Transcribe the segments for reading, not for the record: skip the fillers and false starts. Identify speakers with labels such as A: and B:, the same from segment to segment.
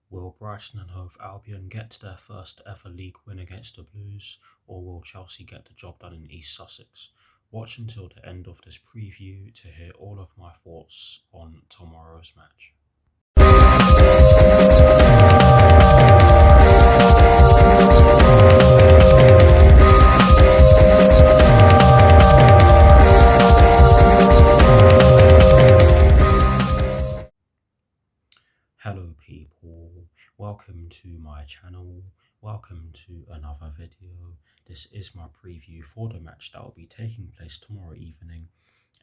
A: Will Brighton and Hove Albion get their first ever league win against the Blues, or will Chelsea get the job done in East Sussex? Watch until the end of this preview to hear all of my thoughts on tomorrow's match. Hello people, welcome to my channel, welcome to another video. This is my preview for the match that will be taking place tomorrow evening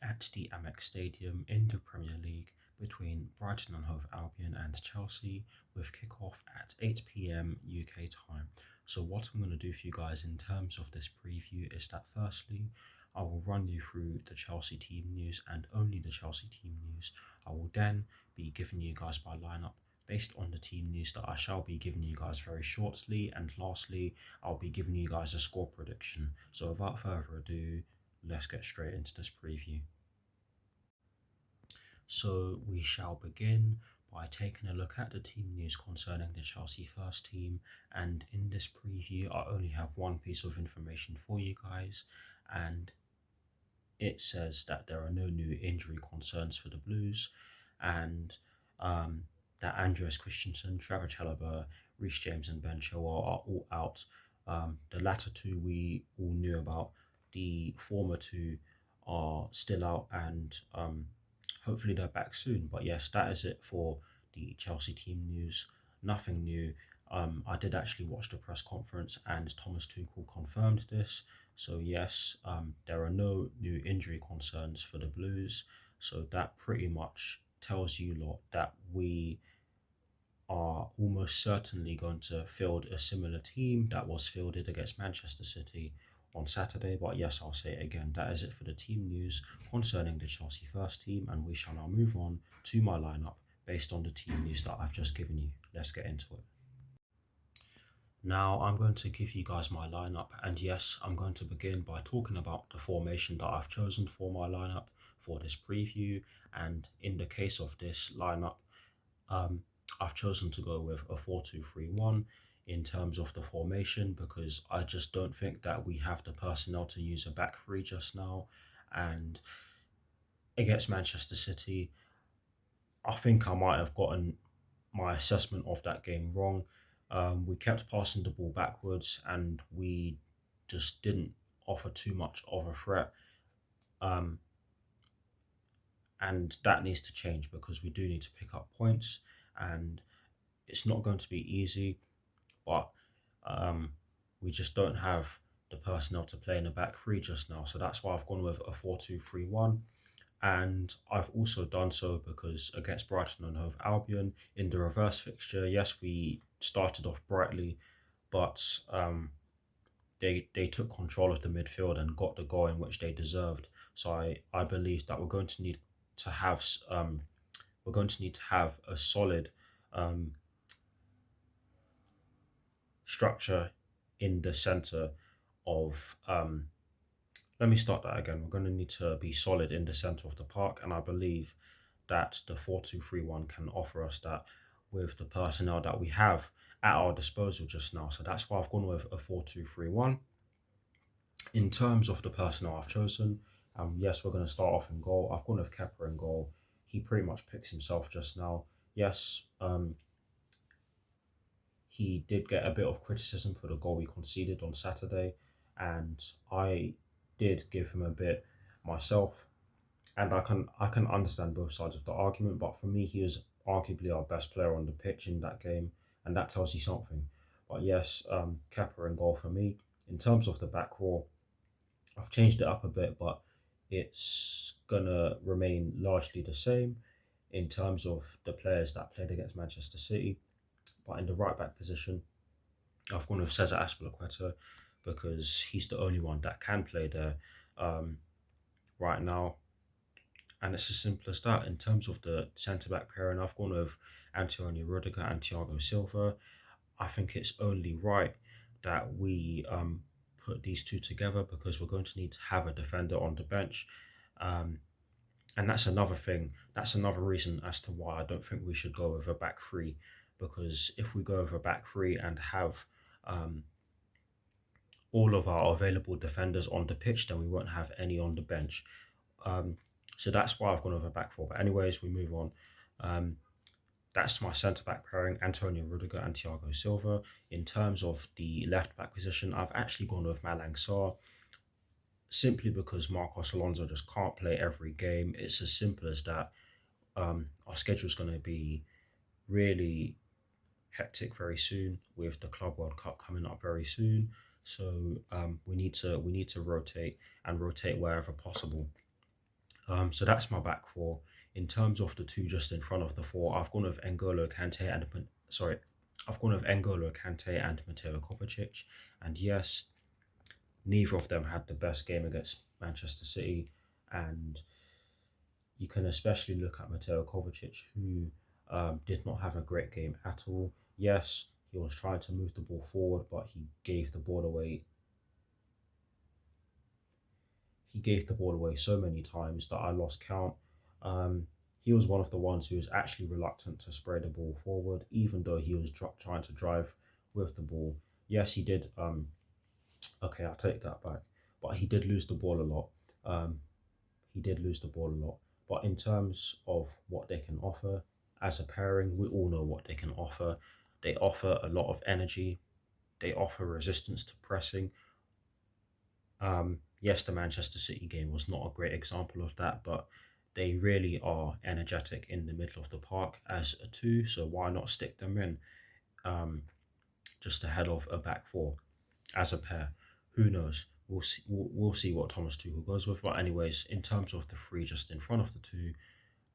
A: at the Amex Stadium in the Premier League between Brighton and Hove Albion and Chelsea, with kickoff at 8 p.m. UK time. So what I'm going to do for you guys in terms of this preview is that firstly, I will run you through the Chelsea team news and only the Chelsea team news. I will then be giving you guys my lineup based on the team news that I shall be giving you guys very shortly, and lastly I'll be giving you guys a score prediction. So without further ado, let's get straight into this preview. So we shall begin by taking a look at the team news concerning the Chelsea first team, and in this preview I only have one piece of information for you guys, and it says that there are no new injury concerns for the Blues, and that Andreas Christensen, Trevor Chalobah, Reece James and Ben Chilwell are all out. The latter two we all knew about. The former two are still out, and hopefully they're back soon. But yes, that is it for the Chelsea team news. Nothing new. I did actually watch the press conference and Thomas Tuchel confirmed this. So yes, there are no new injury concerns for the Blues. So that pretty much tells you lot that we are almost certainly going to field a similar team that was fielded against Manchester City on Saturday. But yes, I'll say it again, that is it for the team news concerning the Chelsea first team, and we shall now move on to my lineup based on the team news that I've just given you. Let's get into it. Now I'm going to give you guys my lineup, and yes, I'm going to begin by talking about the formation that I've chosen for my lineup for this preview. And in the case of this lineup, I've chosen to go with a 4-2-3-1 in terms of the formation, because I just don't think that we have the personnel to use a back three just now. And against Manchester City, I think I might have gotten my assessment of that game wrong. We kept passing the ball backwards and we just didn't offer too much of a threat. And that needs to change, because we do need to pick up points, and it's not going to be easy, but we just don't have the personnel to play in the back three just now. So that's why I've gone with a 4-2-3-1. And I've also done so because against Brighton and Hove Albion in the reverse fixture, yes, we started off brightly, but they took control of the midfield and got the goal in which they deserved. So I believe that we're going to need to have a solid structure in the center of let me start that again. We're going to need to be solid in the center of the park, and I believe that the 4-2-3-1 can offer us that with the personnel that we have at our disposal just now. So that's why I've gone with a 4-2-3-1. In terms of the personnel I've chosen, yes, we're going to start off in goal. I've gone with Kepa in goal. He pretty much picks himself just now. Yes, he did get a bit of criticism for the goal we conceded on Saturday, and I did give him a bit myself, and I can understand both sides of the argument. But for me, he is arguably our best player on the pitch in that game, and that tells you something. But yes, Kepa in goal for me. In terms of the back row, I've changed it up a bit, but it's gonna remain largely the same in terms of the players that played against Manchester City. But in the right back position, I've gone with Cesar Azpilicueta, because he's the only one that can play there right now. And it's as simple as that. In terms of the centre-back pairing, I've gone with Antonio Rudiger and Thiago Silva. I think it's only right that we put these two together, because we're going to need to have a defender on the bench. And that's another thing. That's another reason as to why I don't think we should go with a back three, because if we go over back three and have um, all of our available defenders on the pitch, then we won't have any on the bench. Um, so that's why I've gone over back four. But anyways, we move on. Um, that's my centre back pairing: Antonio Rudiger and Thiago Silva. In terms of the left back position, I've actually gone with Malang Sarr simply because Marcos Alonso just can't play every game. It's as simple as that. Our schedule is going to be really hectic very soon with the Club World Cup coming up very soon. So we need to rotate and rotate wherever possible. So that's my back four. In terms of the two just in front of the four, I've gone with N'Golo Kante and sorry, I've gone with N'Golo Kante and Mateo Kovacic. And yes, neither of them had the best game against Manchester City, and you can especially look at Mateo Kovacic, who did not have a great game at all. Yes, he was trying to move the ball forward, but he gave the ball away. He gave the ball away so many times that I lost count. Um, he was one of the ones who was actually reluctant to spray the ball forward, even though he was trying to drive with the ball. Yes, he did. Okay, I'll take that back. But he did lose the ball a lot. Um, he did lose the ball a lot. But in terms of what they can offer as a pairing, we all know what they can offer. They offer a lot of energy. They offer resistance to pressing. Yes, the Manchester City game was not a great example of that, but they really are energetic in the middle of the park as a two. So why not stick them in um, just ahead of a back four as a pair? Who knows? We'll see what Thomas Tuchel goes with. But anyways, in terms of the three just in front of the two,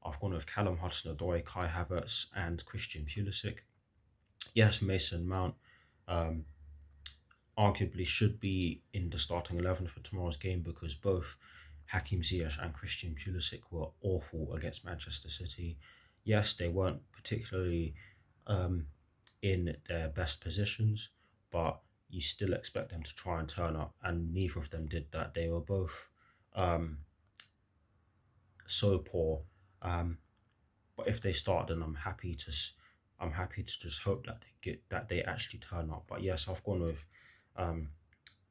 A: I've gone with Callum Hudson-Odoi, Kai Havertz, and Christian Pulisic. Yes, Mason Mount um, arguably should be in the starting 11 for tomorrow's game because both Hakim Ziyech and Christian Pulisic were awful against Manchester City. Yes, they weren't particularly um, in their best positions, but you still expect them to try and turn up, and neither of them did that. They were both um, so poor. Um, but if they start, then I'm happy to just hope that they actually turn up. But yes, I've gone with um,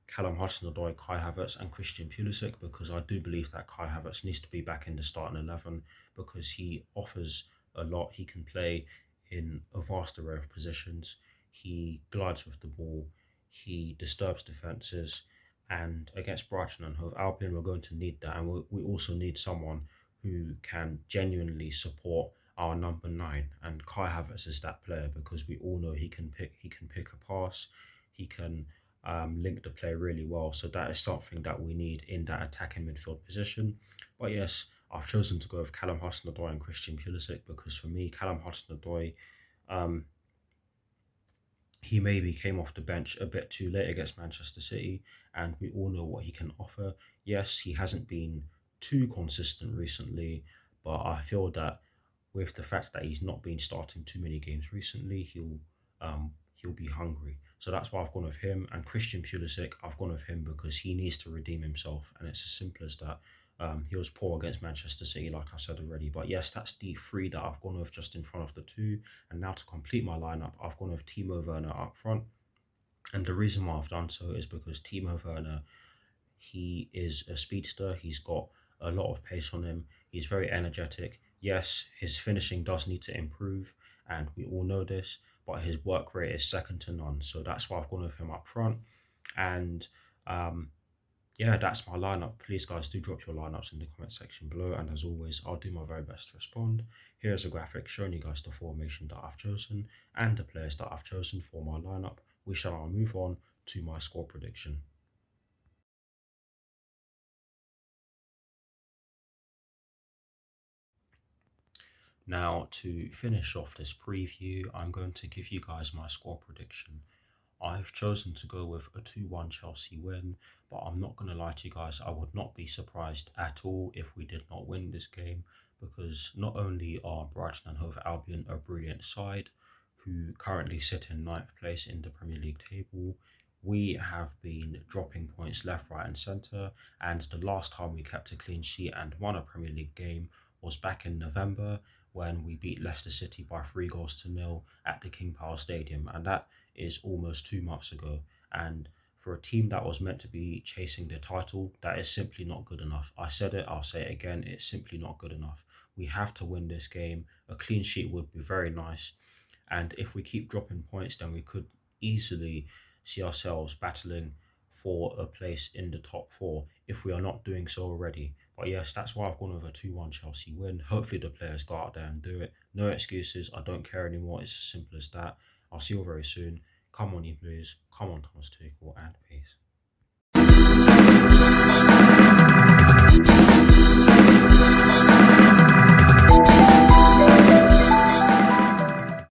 A: Callum Hudson-Odoi, Kai Havertz, and Christian Pulisic because I do believe that Kai Havertz needs to be back in the starting 11 because he offers a lot. He can play in a vast array of positions. He glides with the ball. He disturbs defences. And against Brighton and Hove Albion, we're going to need that. And we also need someone who can genuinely support our number nine. And Kai Havertz is that player because we all know he can pick a pass. He can link the play really well. So that is something that we need in that attacking midfield position. But yes, I've chosen to go with Callum Hudson-Odoi and Christian Pulisic because for me, Callum Hudson-Odoi, um, he maybe came off the bench a bit too late against Manchester City, and we all know what he can offer. Yes, he hasn't been too consistent recently, but I feel that with the fact that he's not been starting too many games recently, he'll be hungry. So that's why I've gone with him. And Christian Pulisic, I've gone with him because he needs to redeem himself, and it's as simple as that. He was poor against Manchester City, like I said already. But yes, that's the three that I've gone with just in front of the two. And now to complete my lineup, I've gone with Timo Werner up front. And the reason why I've done so is because Timo Werner, he is a speedster. He's got a lot of pace on him. He's very energetic. Yes, his finishing does need to improve, and we all know this, but his work rate is second to none. So that's why I've gone with him up front. And um, yeah, that's my lineup. Please, guys, do drop your lineups in the comment section below. And as always, I'll do my very best to respond. Here's a graphic showing you guys the formation that I've chosen and the players that I've chosen for my lineup. We shall now move on to my score prediction. Now, to finish off this preview, I'm going to give you guys my score prediction. I've chosen to go with a 2-1 Chelsea win, but I'm not going to lie to you guys, I would not be surprised at all if we did not win this game, because not only are Brighton and Hove Albion a brilliant side, who currently sit in ninth place in the Premier League table, we have been dropping points left, right, and centre. And the last time we kept a clean sheet and won a Premier League game was back in November when we beat Leicester City by 3 goals to 0 at the King Power Stadium, and that is almost 2 months ago. And for a team that was meant to be chasing the title, that is simply not good enough. I said it, I'll say it again, it's simply not good enough. We have to win this game. A clean sheet would be very nice. And if we keep dropping points, then we could easily see ourselves battling for a place in the top four if we are not doing so already. But yes, that's why I've gone with a 2-1 Chelsea win. Hopefully the players go out there and do it. No excuses. I don't care anymore. It's as simple as that. I'll see you all very soon. Come on, you Blues. Come on, Thomas Tuchel, and peace.